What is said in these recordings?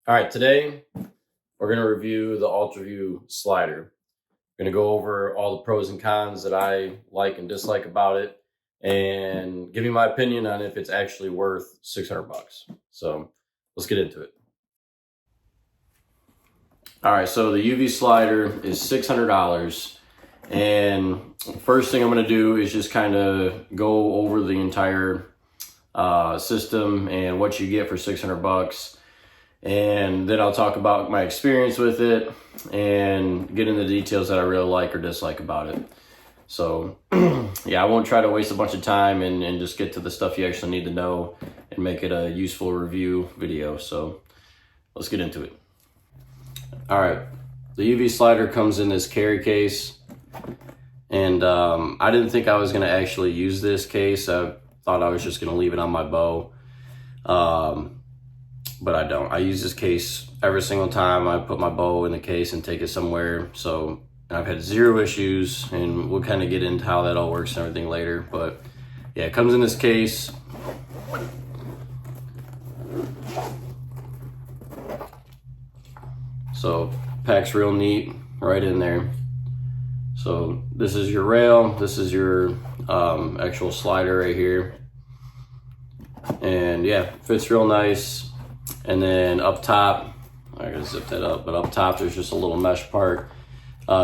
All right, today we're going to review the Ultraview slider. We're going to go over all the pros and cons that I like and dislike about it and give you my opinion on if it's actually worth 600 bucks. So let's get into it. All right, so the UV slider is $600. And first thing I'm going to do is just kind of go over the entire system and what you get for 600 bucks. And then I'll talk about my experience with it and get into the details that I really like or dislike about it. So yeah, I won't try to waste a bunch of time and just get to the stuff you actually need to know and make it a useful review video. So let's get into it. All right, the UV slider comes in this carry case. And I didn't think I was going to actually use this case. I thought I was just going to leave it on my bow. But I don't. I use this case every single time I put my bow in the case and take it somewhere. So I've had zero issues, and we'll kind of get into how that all works and everything later. But yeah, it comes in this case. So packs real neat right in there. So this is your rail. This is your actual slider right here. And yeah, fits real nice. And then up top, I gotta zip that up, but up top there's just a little mesh part.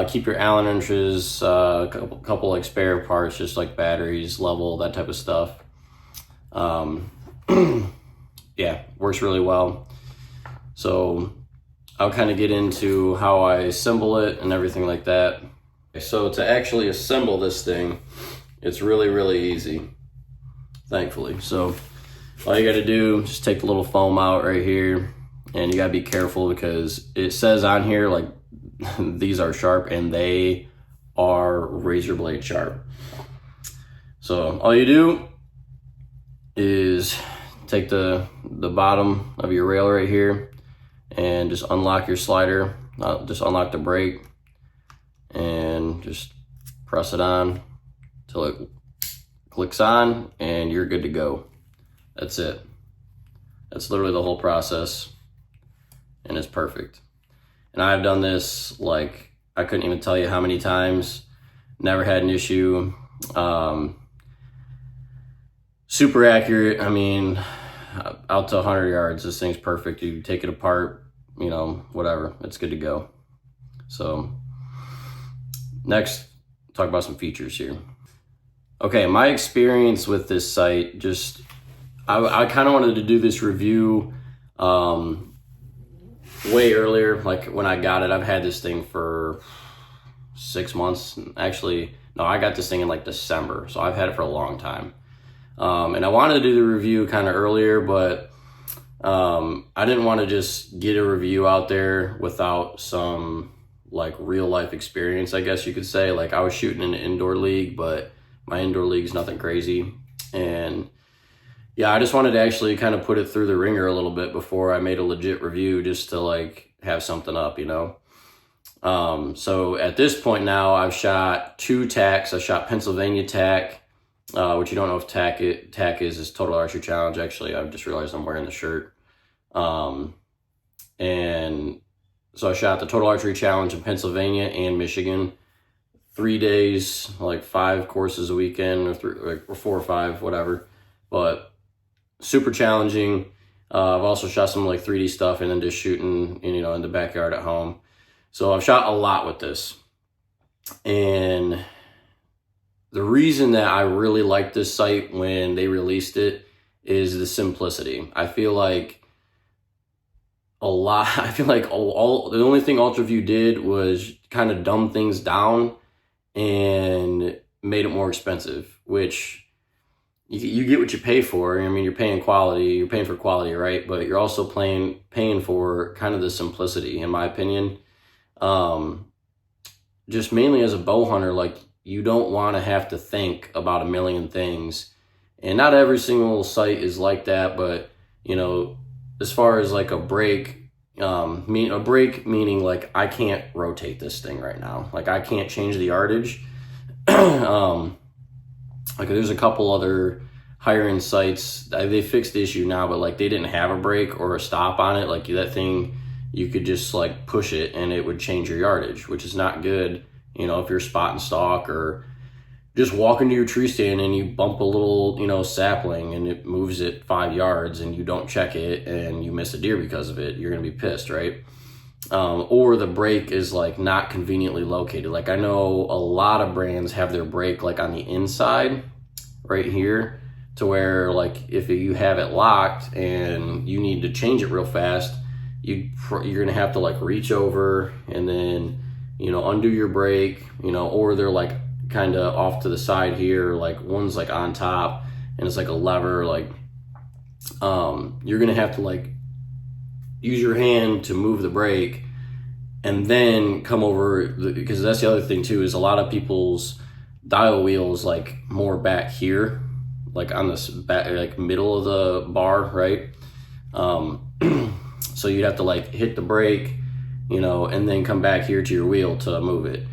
Keep your Allen wrenches, a couple like spare parts, just like batteries, level, that type of stuff. Yeah, works really well. So I'll kind of get into how I assemble it and everything like that. So to actually assemble this thing, it's really, really easy, thankfully. So all you gotta do, just take the little foam out right here, and you gotta be careful because it says on here like these are sharp, and they are razor blade sharp. So all you do is take the bottom of your rail right here and just unlock your slider, just unlock the brake, and just press it on till it clicks on, and you're good to go. That's it. That's literally the whole process, and it's perfect. And I've done this, like, I couldn't even tell you how many times. Never had an issue. Super accurate. I mean, out to 100 yards, this thing's perfect. You take it apart, you know, whatever. It's good to go. So next, talk about some features here. Okay, my experience with this sight, just I kind of wanted to do this review way earlier, like when I got it. I've had this thing for 6 months. Actually, no, I got this thing in like December, so I've had it for a long time. And I wanted to do the review kind of earlier, but I didn't want to just get a review out there without some like real life experience, I guess you could say. Like, I was shooting in an indoor league, but my indoor league's nothing crazy. And yeah, I just wanted to actually kind of put it through the ringer a little bit before I made a legit review, just to like have something up, you know? So at this point now, I've shot 2 tacks. I shot Pennsylvania tack, which you don't know if tack is Total Archery Challenge. Actually, I've just realized I'm wearing the shirt. And so I shot the Total Archery Challenge in Pennsylvania and Michigan, 3 days, like 5 courses a weekend, or 4 or 5, whatever. But super challenging. I've also shot some like 3D stuff and then just shooting, you know, in the backyard at home. So I've shot a lot with this. And the reason that I really liked this sight when they released it is the simplicity. I feel like the only thing Ultraview did was kind of dumb things down and made it more expensive, which you get what you pay for. I mean, you're paying for quality, right? But you're also paying for kind of the simplicity, in my opinion. Just mainly as a bow hunter, like, you don't want to have to think about a million things. And not every single sight is like that, but, you know, as far as like a break meaning like I can't rotate this thing right now. Like, I can't change the yardage. Like, there's a couple other higher end sights, they fixed the issue now, but like they didn't have a brake or a stop on it. Like that thing, you could just like push it and it would change your yardage, which is not good. You know, if you're spotting stalk or just walking to your tree stand and you bump a little, you know, sapling and it moves it 5 yards and you don't check it and you miss a deer because of it, you're gonna be pissed, right? Or the brake is like not conveniently located. Like I know a lot of brands have their brake like on the inside right here, to where like if you have it locked and you need to change it real fast, you're gonna have to like reach over and then, you know, undo your brake, you know, or they're like kind of off to the side here, like one's like on top and it's like a lever, like you're gonna have to like use your hand to move the brake and then come over, because that's the other thing too, is a lot of people's dial wheel is like more back here, like on this back, like middle of the bar, right? So you'd have to like hit the brake, you know, and then come back here to your wheel to move it.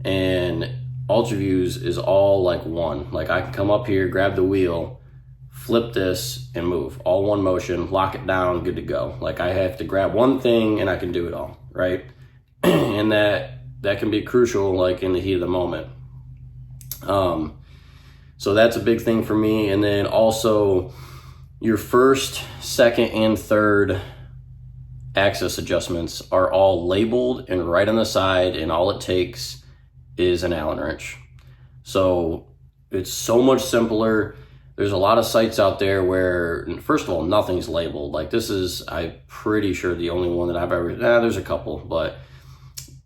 And Ultraviews is all like one. Like I can come up here, grab the wheel, flip this and move, all one motion, lock it down, good to go. Like I have to grab one thing and I can do it all, right? And that can be crucial like in the heat of the moment. So that's a big thing for me. And then also your first, second, and third axis adjustments are all labeled and right on the side, and all it takes is an Allen wrench. So it's so much simpler. There's a lot of sites out there where, first of all, nothing's labeled. Like this is, I'm pretty sure the only one that I've ever, there's a couple, but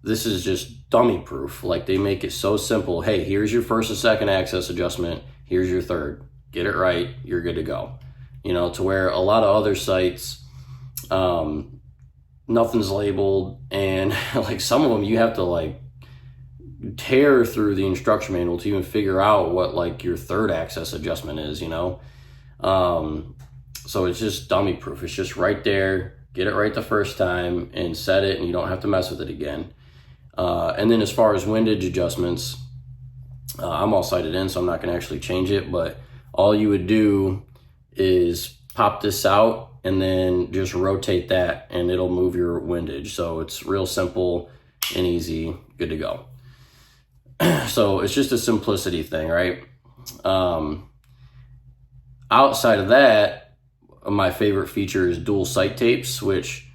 this is just dummy proof. Like they make it so simple. Hey, here's your first and second axis adjustment. Here's your third. Get it right, you're good to go. You know, to where a lot of other sites, nothing's labeled, and like some of them you have to like tear through the instruction manual to even figure out what like your third axis adjustment is, you know? So it's just dummy proof. It's just right there, get it right the first time and set it, and you don't have to mess with it again. And then as far as windage adjustments, I'm all sighted in, so I'm not gonna actually change it, but all you would do is pop this out and then just rotate that and it'll move your windage. So it's real simple and easy, good to go. So it's just a simplicity thing, right? Outside of that, my favorite feature is dual sight tapes, which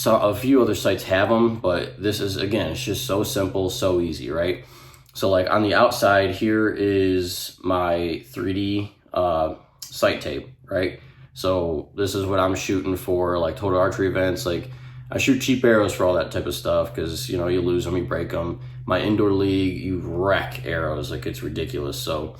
a few other sites have them, but this is, again, it's just so simple, so easy, right? So like on the outside here is my 3D sight tape, right? So this is what I'm shooting for like total archery events. Like I shoot cheap arrows for all that type of stuff because, you know, you lose them, you break them. My indoor league, you wreck arrows, like it's ridiculous. So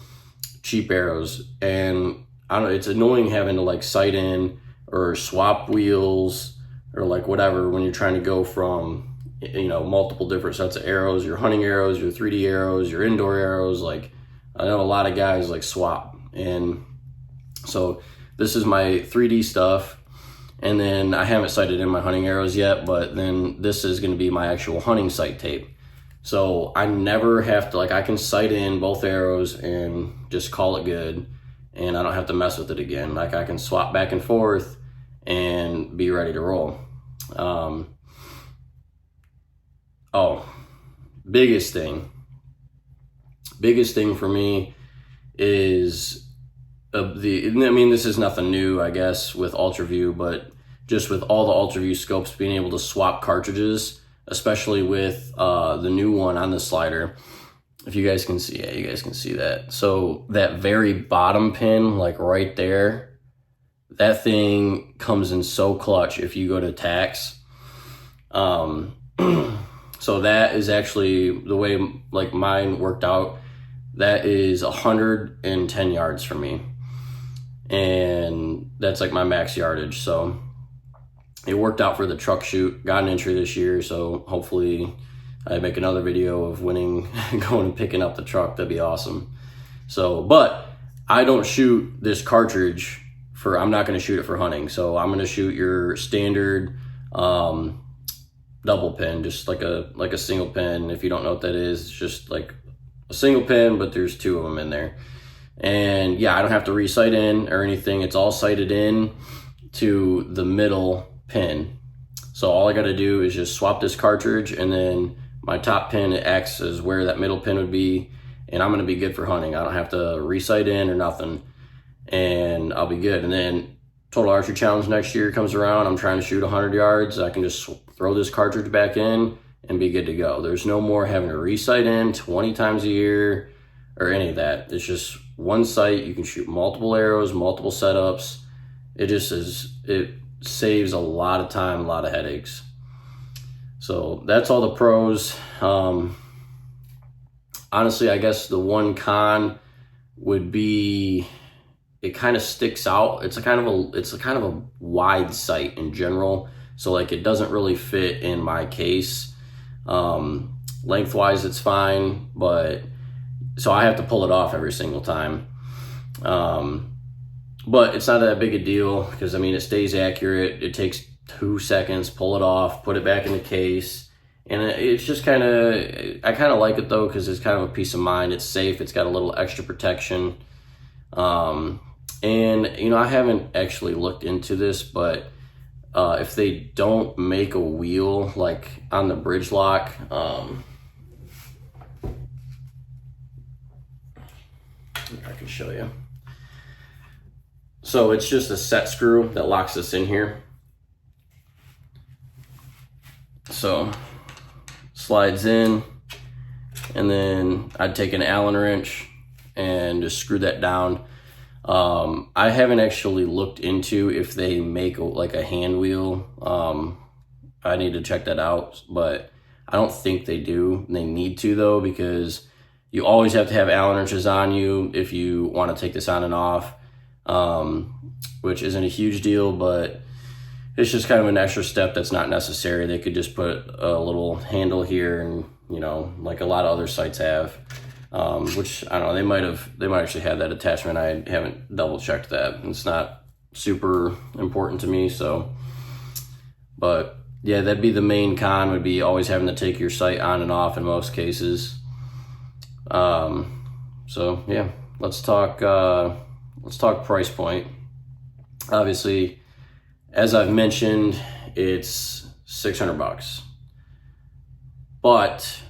cheap arrows, and I don't know, it's annoying having to like sight in or swap wheels or like whatever when you're trying to go from, you know, multiple different sets of arrows, your hunting arrows, your 3D arrows, your indoor arrows. Like I know a lot of guys like swap, and so this is my 3D stuff. And then I haven't sighted in my hunting arrows yet, but then this is going to be my actual hunting sight tape. So I never have to, like, I can sight in both arrows and just call it good, and I don't have to mess with it again. Like I can swap back and forth and be ready to roll. Biggest thing for me is this is nothing new, I guess, with Ultraview, but just with all the Ultraview scopes being able to swap cartridges, especially with the new one on the slider. If you guys can see, yeah, you guys can see that. So that very bottom pin, like right there, that thing comes in so clutch if you go to tax. So that is actually the way like mine worked out. That is 110 yards for me, and that's like my max yardage. So it worked out for the truck shoot. Got an entry this year, so hopefully I make another video of winning, going and picking up the truck. That'd be awesome. So, but I don't shoot this cartridge for, I'm not going to shoot it for hunting. So I'm going to shoot your standard double pin, just like a single pin. If you don't know what that is, it's just like a single pin, but there's two of them in there. And yeah, I don't have to re-sight in or anything. It's all sighted in to the middle pin. So all I got to do is just swap this cartridge, and then my top pin acts as where that middle pin would be, and I'm going to be good for hunting. I don't have to re-sight in or nothing, and I'll be good. And then Total Archery Challenge next year comes around. I'm trying to shoot 100 yards. I can just throw this cartridge back in and be good to go. There's no more having to re-sight in 20 times a year or any of that. It's just one sight. You can shoot multiple arrows, multiple setups. It saves a lot of time, a lot of headaches. So that's all the pros. Honestly, I guess the one con would be it kind of sticks out. It's a kind of a wide sight in general. So like it doesn't really fit in my case. Lengthwise, it's fine, but so I have to pull it off every single time. But it's not that big a deal because, I mean, it stays accurate. It takes 2 seconds, pull it off, put it back in the case. And it's just I kind of like it though, because it's kind of a peace of mind. It's safe. It's got a little extra protection. And, you know, I haven't actually looked into this, but if they don't make a wheel like on the bridge lock, I can show you. So it's just a set screw that locks this in here. So slides in, and then I'd take an Allen wrench and just screw that down. I haven't actually looked into if they make like a hand wheel. I need to check that out, but I don't think they do. They need to though, because you always have to have Allen wrenches on you if you want to take this on and off, which isn't a huge deal, but it's just kind of an extra step that's not necessary. They could just put a little handle here, and, you know, like a lot of other sites have, which I don't know, they might actually have that attachment. I haven't double checked that. It's not super important to me. So, but yeah, that'd be the main con, would be always having to take your sight on and off in most cases. So yeah, let's talk price point. Obviously, as I've mentioned, it's $600, but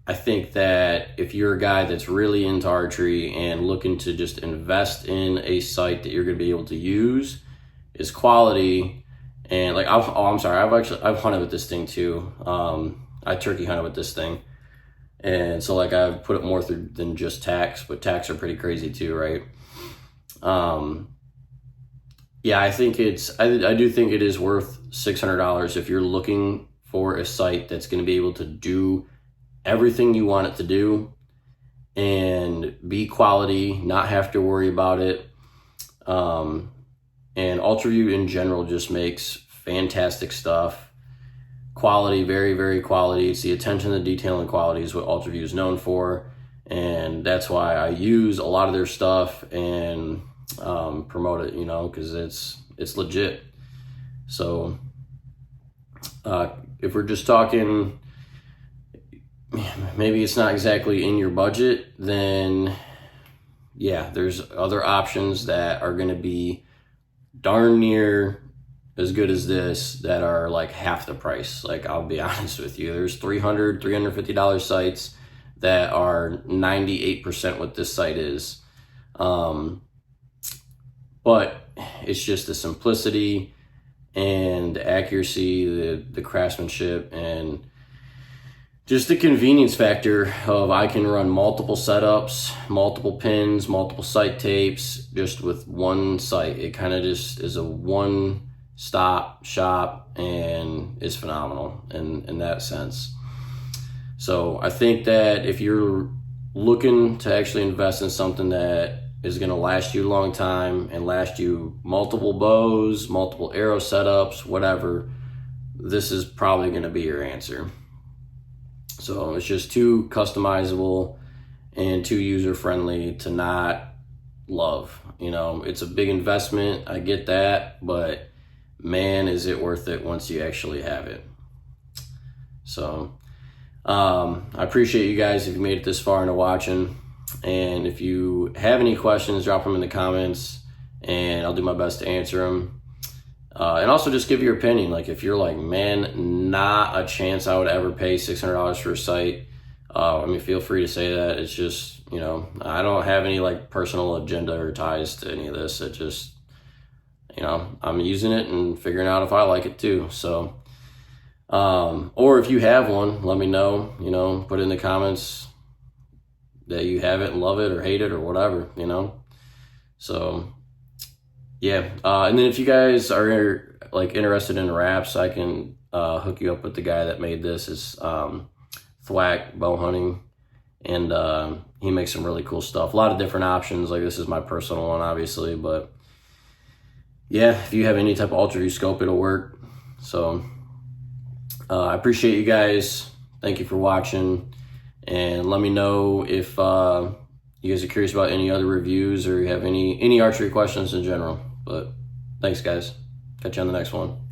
I think that if you're a guy that's really into archery and looking to just invest in a sight that you're going to be able to use, is quality. And like, I've hunted with this thing too. I turkey hunted with this thing. And so like I've put it more through than just tacks, but tacks are pretty crazy too, right? Yeah, I do think it is worth $600 if you're looking for a sight that's going to be able to do everything you want it to do and be quality, not have to worry about it. And Ultraview in general just makes fantastic stuff. Quality, very, very quality. It's the attention to detail and quality is what Ultraview is known for. And that's why I use a lot of their stuff and promote it, you know, because it's legit. So if we're just talking, maybe it's not exactly in your budget, then yeah, there's other options that are going to be darn near as good as this that are like half the price. Like, I'll be honest with you, there's $350 sites that are 98% what this site is. But it's just the simplicity and the accuracy, the craftsmanship, and just the convenience factor of I can run multiple setups, multiple pins, multiple sight tapes, just with one sight. It kind of just is a one-stop shop, and is phenomenal in that sense. So I think that if you're looking to actually invest in something that is going to last you a long time and last you multiple bows, multiple arrow setups, whatever, this is probably going to be your answer. So it's just too customizable and too user-friendly to not love. You know, it's a big investment, I get that, but man, is it worth it once you actually have it. So I appreciate you guys if you made it this far into watching. And if you have any questions, drop them in the comments, and I'll do my best to answer them. And also just give your opinion. Like, if you're like, man, not a chance I would ever pay $600 for a sight, I mean, feel free to say that. It's just, you know, I don't have any like personal agenda or ties to any of this. It just, you know, I'm using it and figuring out if I like it too. So, or if you have one, let me know, you know, put it in the comments that you have it and love it or hate it or whatever, you know. So yeah, and then if you guys are like interested in wraps, I can hook you up with the guy that made this. It's Thwack Bow Hunting, and he makes some really cool stuff. A lot of different options. Like, this is my personal one, obviously, but yeah, if you have any type of Ultraview scope, it'll work. So I appreciate you guys. Thank you for watching, and let me know if you guys are curious about any other reviews or you have any archery questions in general. But thanks, guys. Catch you on the next one.